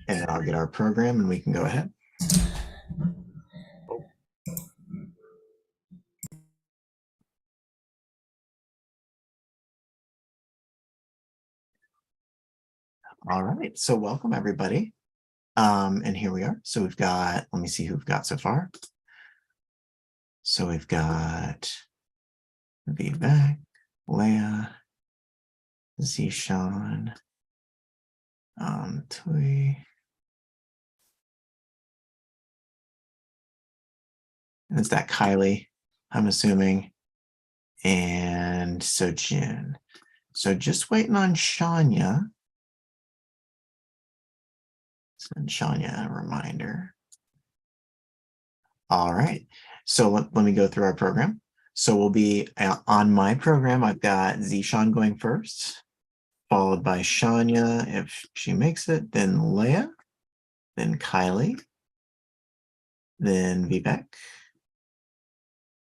And then I'll get our program and we can go ahead. All right, so welcome everybody. And here we are. So we've got, let me see who we've got so far. So we've got Vivek, Leah, Zishan, Tui. And it's that Kylie, I'm assuming. And so Jin. So just waiting on Shania. Send Shania a reminder. All right. So let me go through our program. So we'll be on my program. I've got Zishan going first, followed by Shania if she makes it, then Leah, then Kylie, then Vivek,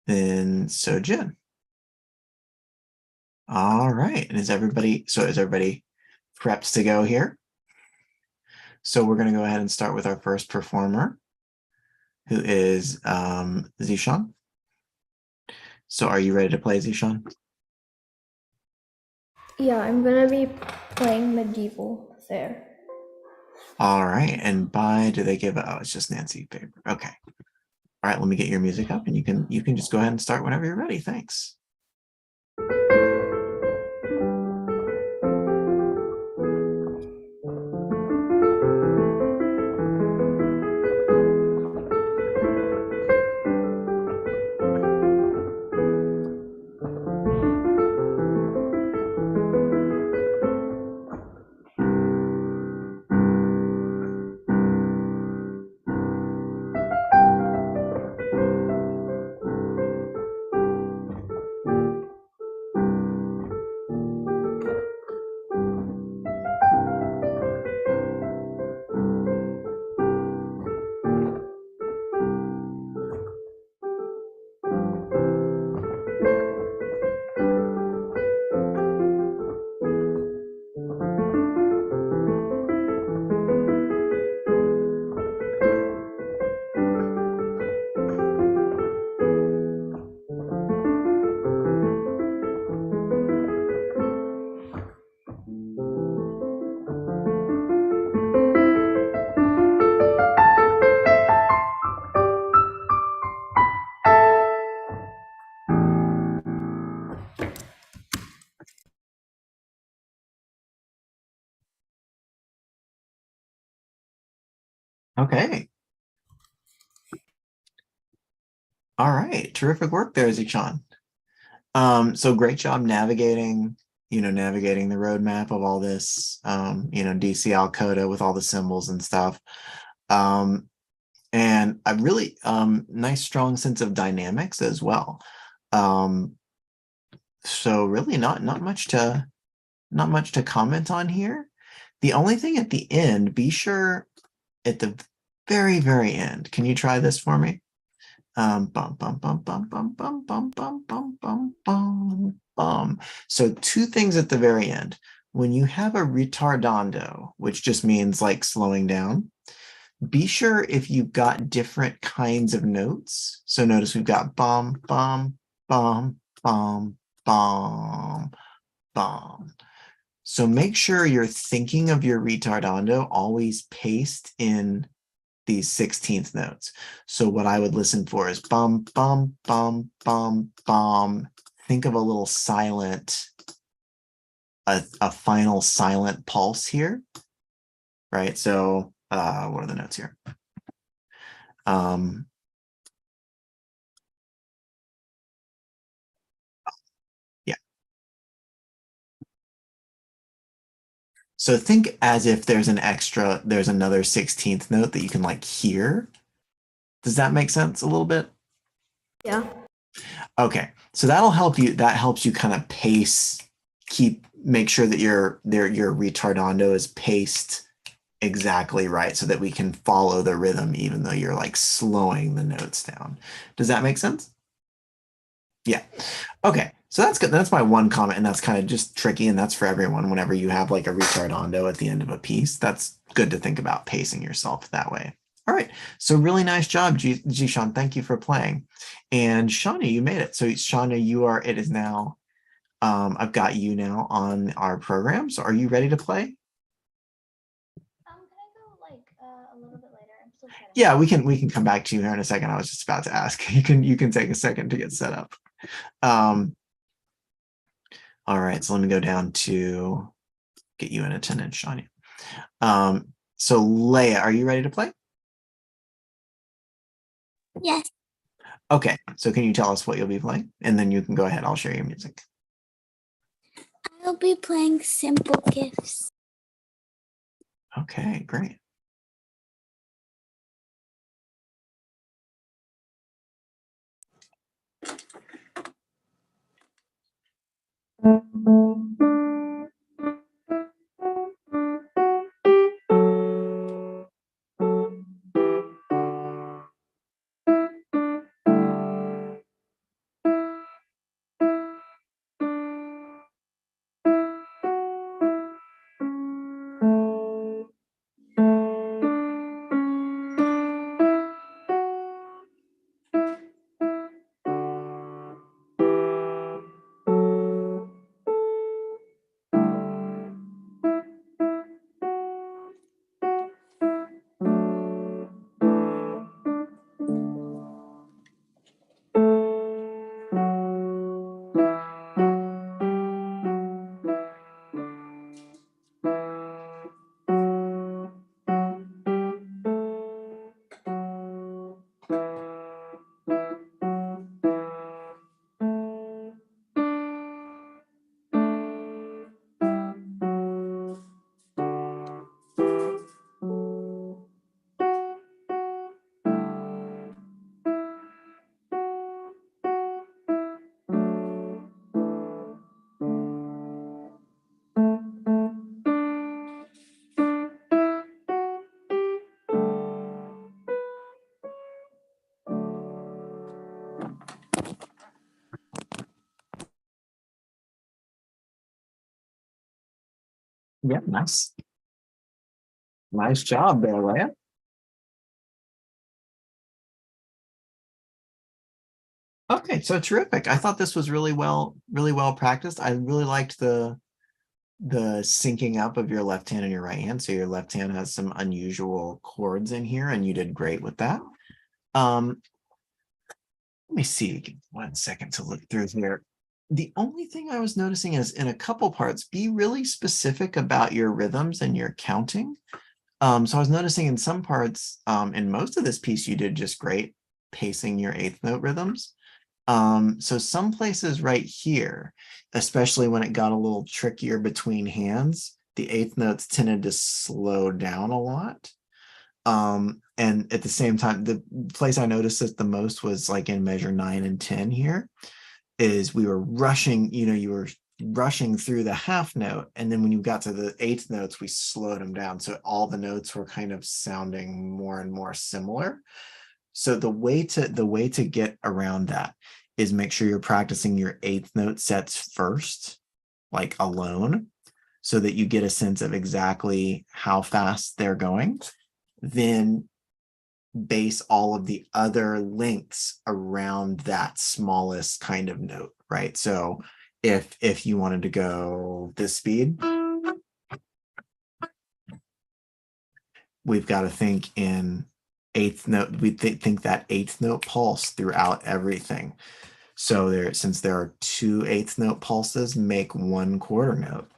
then Sojin. All right. And is everybody prepped to go here? So we're going to go ahead and start with our first performer, who is Zishan. So are you ready to play, Zishan? Yeah, I'm gonna be playing medieval there. All right. And by do they give oh, it's just Nancy Faber. Okay. All right, let me get your music up and you can just go ahead and start whenever you're ready. Thanks. Okay. All right. Terrific work there, Zishan. So great job navigating the roadmap of all this, DCL coda with all the symbols and stuff. And a really nice, strong sense of dynamics as well. So really not much to comment on here. The only thing at the end, be sure at the very, very end, can you try this for me? Bum, bum, bum, bum, bum, bum, bum, bum, bum, bum, bum, bum. So two things at the very end. When you have a retardando, which just means like slowing down, be sure if you've got different kinds of notes. So notice we've got bum, bum, bum, bum, bum, bum. So make sure you're thinking of your retardando always paced in these 16th notes. So what I would listen for is bum, bum, bum, bum, bum. Think of a little silent, a final silent pulse here, right? So what are the notes here? Yeah. So think as if there's another 16th note that you can like hear. Does that make sense a little bit? Yeah. Okay, so that'll help you. That helps you kind of pace, make sure that your retardando is paced exactly right so that we can follow the rhythm even though you're like slowing the notes down. Does that make sense? Yeah. Okay, So that's good. That's my one comment, and that's kind of just tricky, and that's for everyone. Whenever you have like a ritardando at the end of a piece, that's good to think about pacing yourself that way. All right. So really nice job, Jishan. Thank you for playing. And Shauna, you made it. So Shauna, it is now, I've got you now on our program. So are you ready to play? Can I go like a little bit later? I'm still setting. Yeah, we can come back to you here in a second. I was just about to ask. You can take a second to get set up. Um, all right, so let me go down to get you in attendance, Shawnee. So Leia, are you ready to play? Yes, Okay, so can you tell us what you'll be playing? And then you can go ahead, I'll share your music. I'll be playing Simple Gifts. Okay, great. Yeah, nice. Nice job there, Leia. Okay, so terrific. I thought this was really well practiced. I really liked the syncing up of your left hand and your right hand. So your left hand has some unusual chords in here, and you did great with that. Let me see. Give me 1 second to look through here. The only thing I was noticing is in a couple parts, be really specific about your rhythms and your counting. So I was noticing in some parts, in most of this piece, you did just great pacing your eighth note rhythms. So some places right here, especially when it got a little trickier between hands, the eighth notes tended to slow down a lot. And at the same time, the place I noticed it the most was like in measure 9 and 10 here, is we were rushing, you were rushing through the half note. And then when you got to the eighth notes, we slowed them down. So all the notes were kind of sounding more and more similar. So the way to get around that is make sure you're practicing your eighth note sets first, like alone, so that you get a sense of exactly how fast they're going. Then base all of the other lengths around that smallest kind of note, right? So if you wanted to go this speed, we've got to think in eighth note. We think that eighth note pulse throughout everything. So since there are two eighth note pulses, make one quarter note.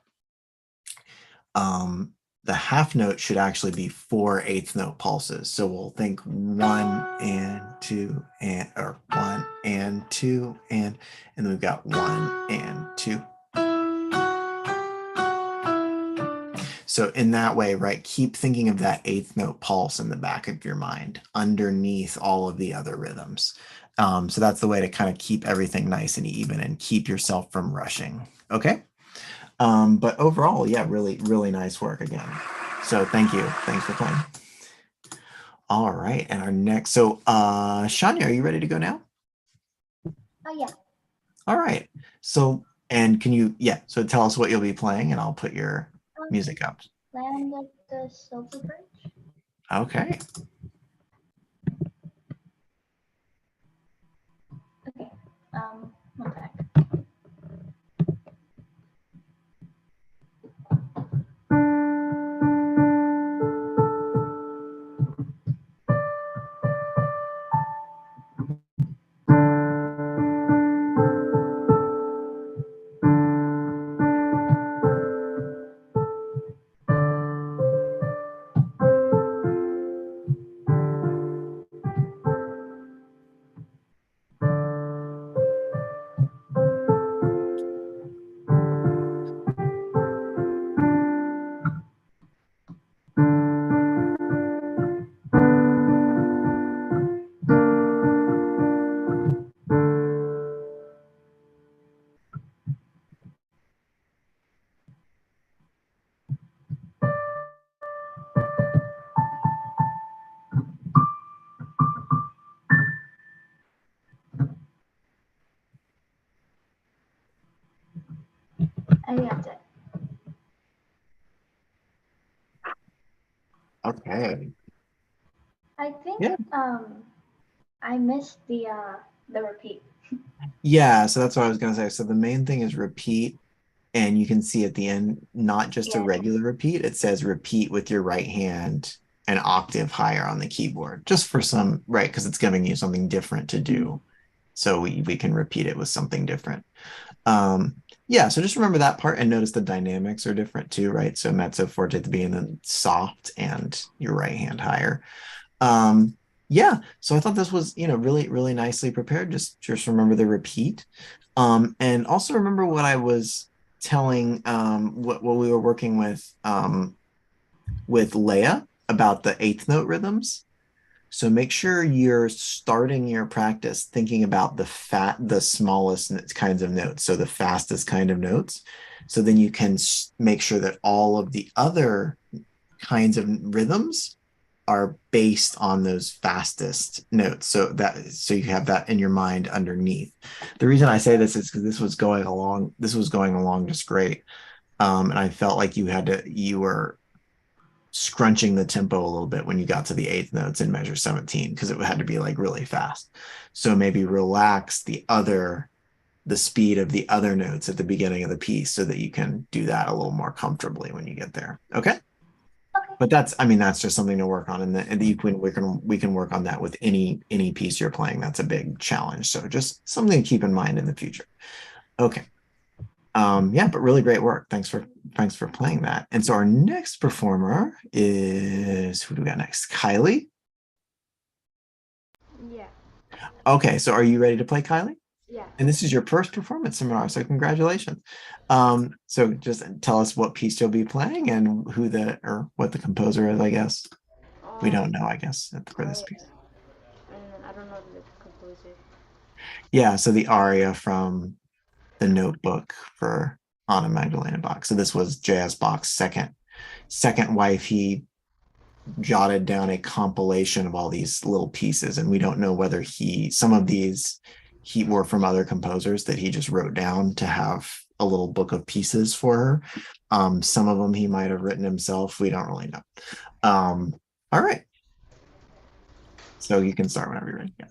The half note should actually be 4 eighth note pulses. So we'll think 1 and 2 and, or 1 and 2 and then we've got 1 and 2. So in that way, right, keep thinking of that eighth note pulse in the back of your mind underneath all of the other rhythms. So that's the way to kind of keep everything nice and even and keep yourself from rushing. Okay. But overall, yeah, really nice work again. So thank you. Thanks for playing. All right. And our next, so Shania, are you ready to go now? Oh yeah. All right. So, and can you, yeah, so tell us what you'll be playing and I'll put your music up. Land of the Silver Bridge. Okay. Okay. One sec. I got it. Okay. I think Yeah. I missed the repeat. Yeah. So that's what I was going to say. So the main thing is repeat. And you can see at the end, not just a Yeah. regular repeat, it says repeat with your right hand an octave higher on the keyboard, just for some, right? Because it's giving you something different to do. So we can repeat it with something different. Yeah, so just remember that part and notice the dynamics are different too, right? So mezzo forte at the beginning, soft and your right hand higher. Yeah, so I thought this was, really, really nicely prepared. Just remember the repeat. And also remember what I was telling what we were working with Leia about the eighth note rhythms. So make sure you're starting your practice thinking about the smallest kinds of notes, so the fastest kind of notes. So then you can make sure that all of the other kinds of rhythms are based on those fastest notes. So you have that in your mind underneath. The reason I say this is because this was going along just great. And I felt like you were scrunching the tempo a little bit when you got to the eighth notes in measure 17 because it had to be like really fast. So maybe relax the speed of the other notes at the beginning of the piece so that you can do that a little more comfortably when you get there. Okay. Okay. But that's just something to work on, and we can work on that with any piece you're playing. That's a big challenge. So just something to keep in mind in the future. Okay. Yeah, but really great work. Thanks for playing that. And so our next performer is, who do we got next? Kylie. Yeah. Okay, so are you ready to play, Kylie? Yeah. And this is your first performance seminar, so congratulations. So just tell us what piece you'll be playing and what the composer is, I guess. We don't know, I guess, for this piece. And I don't know the composer. Yeah, so the aria from the Notebook for Anna Magdalena Bach. So this was J.S. Bach's second wife. He jotted down a compilation of all these little pieces, and we don't know whether some of these he were from other composers that he just wrote down to have a little book of pieces for her. Some of them he might have written himself. We don't really know. All right. So you can start whenever you're ready. Yeah.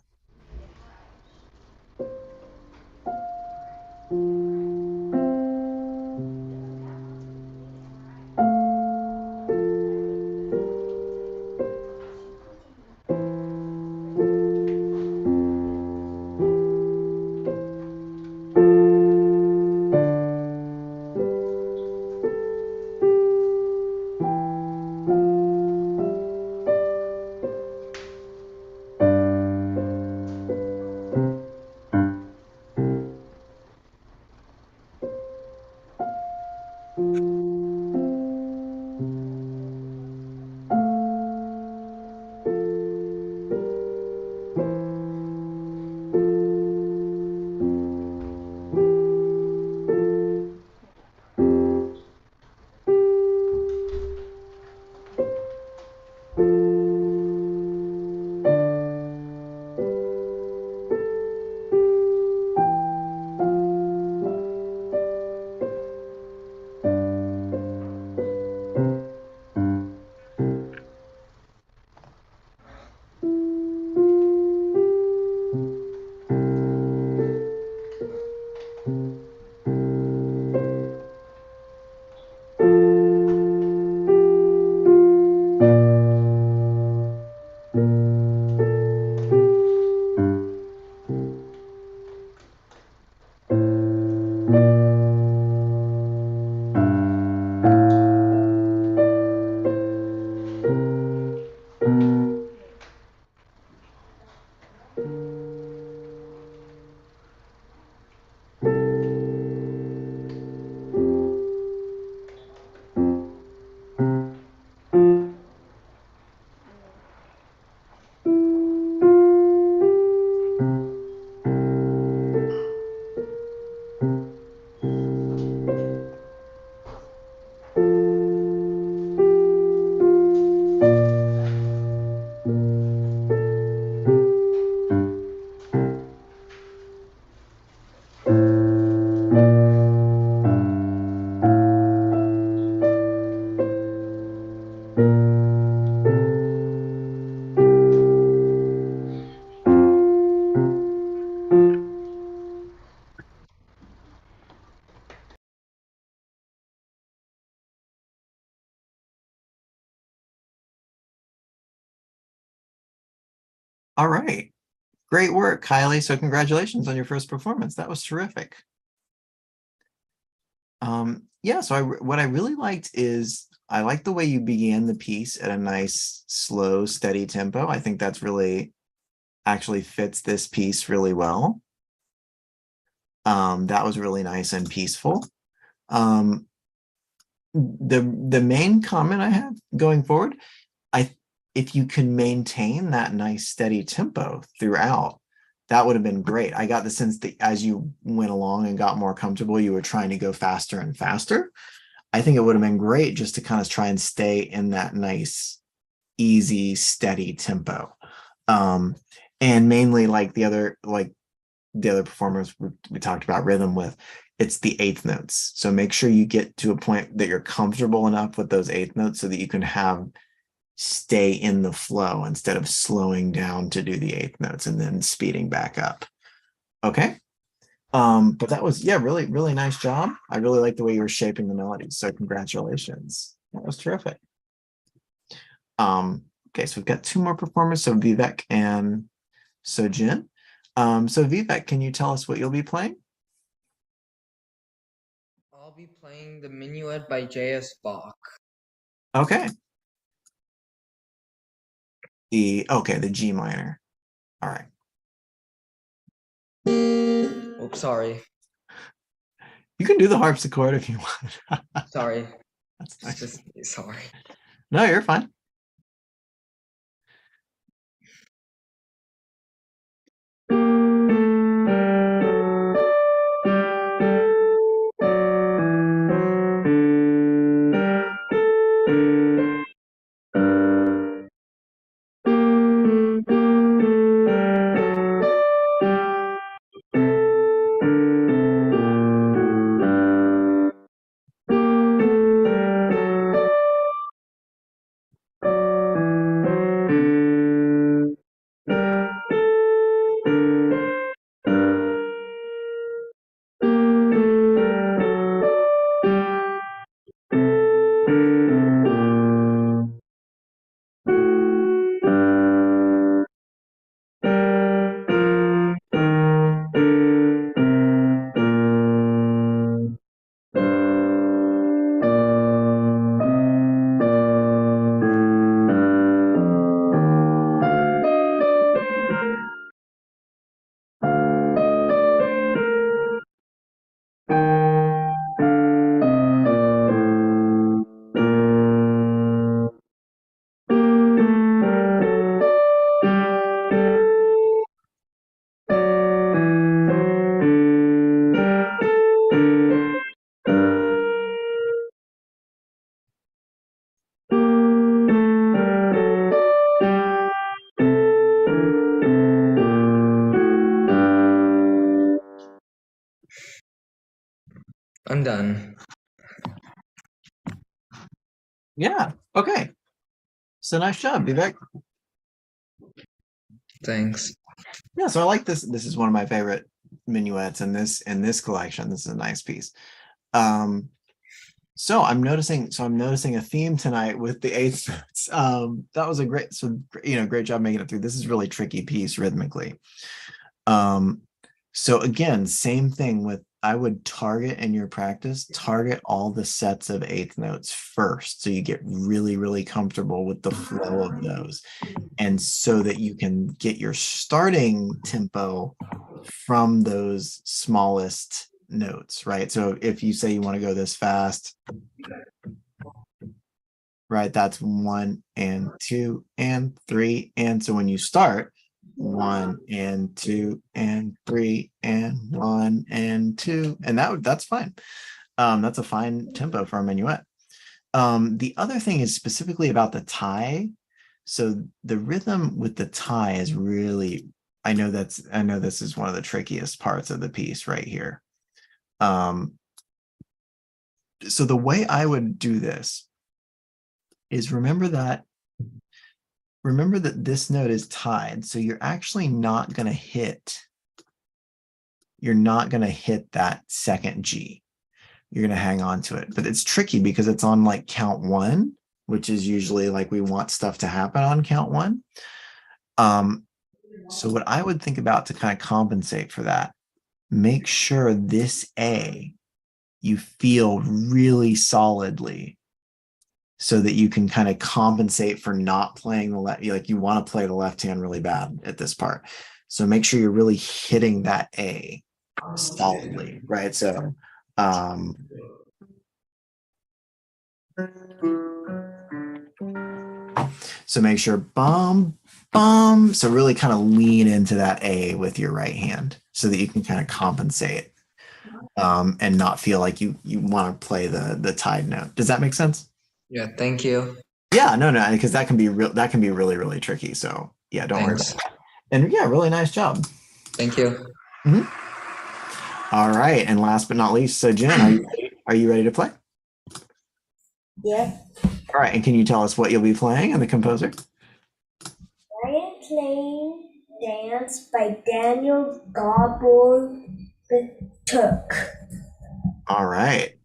All right. Great work, Kylie. So congratulations on your first performance. That was terrific. Yeah, so what I really liked is I like the way you began the piece at a nice, slow, steady tempo. I think that's really actually fits this piece really well. That was really nice and peaceful. The main comment I have going forward, if you can maintain that nice steady tempo throughout, that would have been great. I got the sense that as you went along and got more comfortable, you were trying to go faster and faster. I think it would have been great just to kind of try and stay in that nice, easy, steady tempo. And mainly like the other performers we talked about rhythm with, it's the eighth notes. So make sure you get to a point that you're comfortable enough with those eighth notes so that you can stay in the flow instead of slowing down to do the eighth notes and then speeding back up. Okay. But that was, yeah, really, really nice job. I really like the way you were shaping the melodies. So congratulations. That was terrific. Okay, so we've got two more performers. So Vivek and Sojin. So Vivek, can you tell us what you'll be playing? I'll be playing the Minuet by J.S. Bach. Okay. The G minor. All right. Oh, sorry. You can do the harpsichord if you want. Sorry. That's nice. Just sorry. No, you're fine. I'm done. Yeah. Okay. So nice job, Vivek. Thanks. Yeah, so I like this. This is one of my favorite minuets in this collection. This is a nice piece. So I'm noticing a theme tonight with the eighth notes. That was a great job making it through. This is a really tricky piece rhythmically. So again, same thing with, I would target in your practice, target all the sets of eighth notes first. So you get really, really comfortable with the flow of those. And so that you can get your starting tempo from those smallest notes, right? So if you say you want to go this fast, right, that's 1 and 2 and 3. And so when you start 1 and 2 and 3 and 1 and 2, and that's fine. That's a fine tempo for a minuet. The other thing is specifically about the tie. So the rhythm with the tie is really, I know this is one of the trickiest parts of the piece right here. So the way I would do this is remember that this note is tied. So you're actually not going to hit that second G. You're going to hang on to it, but it's tricky because it's on like count 1, which is usually like we want stuff to happen on count 1. So what I would think about to kind of compensate for that, make sure this A you feel really solidly so that you can kind of compensate for not playing the left. Like you want to play the left hand really bad at this part. So make sure you're really hitting that A solidly, right? So so make sure bum, bum. So really kind of lean into that A with your right hand so that you can kind of compensate and not feel like you want to play the tied note. Does that make sense? Yeah, thank you. Yeah, no, because that can be really, really tricky. So yeah, don't worry Thanks. about it. And yeah, really nice job. Thank you. All right, and last but not least, so Jen, are you ready to play? Yeah. All right, and can you tell us what you'll be playing and the composer? I am playing Dance by Daniel Gabor Turk. All right.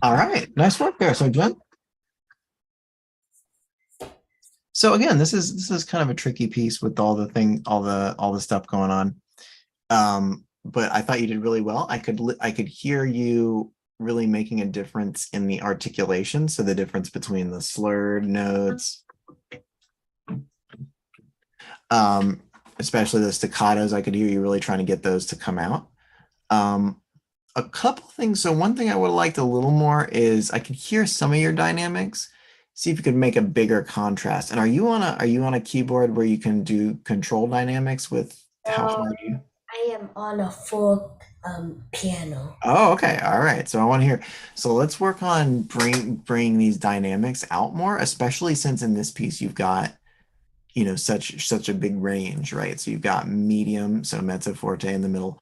All right, nice work there, so Jen. So again, this is kind of a tricky piece with all the stuff going on. But I thought you did really well. I could hear you really making a difference in the articulation. So the difference between the slurred notes, especially the staccatos, I could hear you really trying to get those to come out. A couple things. So one thing I would have liked a little more is I could hear some of your dynamics. See if you could make a bigger contrast. And are you on a keyboard where you can do control dynamics with how hard you? I am on a full piano. Oh, okay. All right. So I want to hear. So let's work on bringing these dynamics out more, especially since in this piece you've got, such a big range, right? So you've got medium, so mezzo forte in the middle,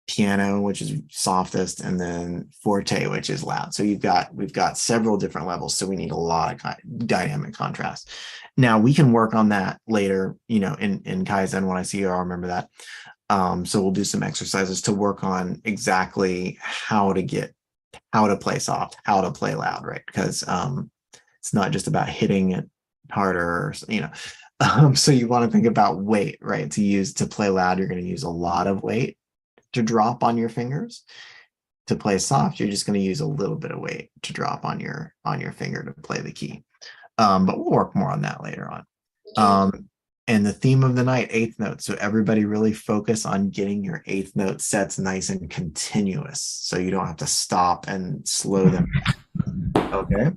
piano, which is softest, and then forte, which is loud. So we've got several different levels. So we need a lot of dynamic contrast. Now we can work on that later, in Kaizen when I see you, I'll remember that. So we'll do some exercises to work on exactly how to play soft, how to play loud, right? Because it's not just about hitting it harder, so you want to think about weight, right? To play loud, you're going to use a lot of weight to drop on your fingers. To play soft, you're just going to use a little bit of weight to drop on your finger to play the key. But we'll work more on that later on. And the theme of the night, eighth note. So everybody really focus on getting your eighth note sets nice and continuous, so you don't have to stop and slow them. Okay.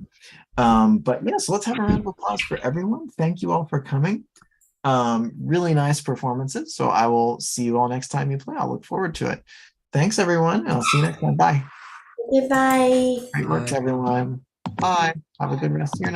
But yeah, so let's have a round of applause for everyone. Thank you all for coming. Really nice performances. So I will see you all next time you play. I'll look forward to it. Thanks, everyone. And I'll see you next time. Bye. Goodbye. Great work, everyone. Bye. Have a good rest of your night.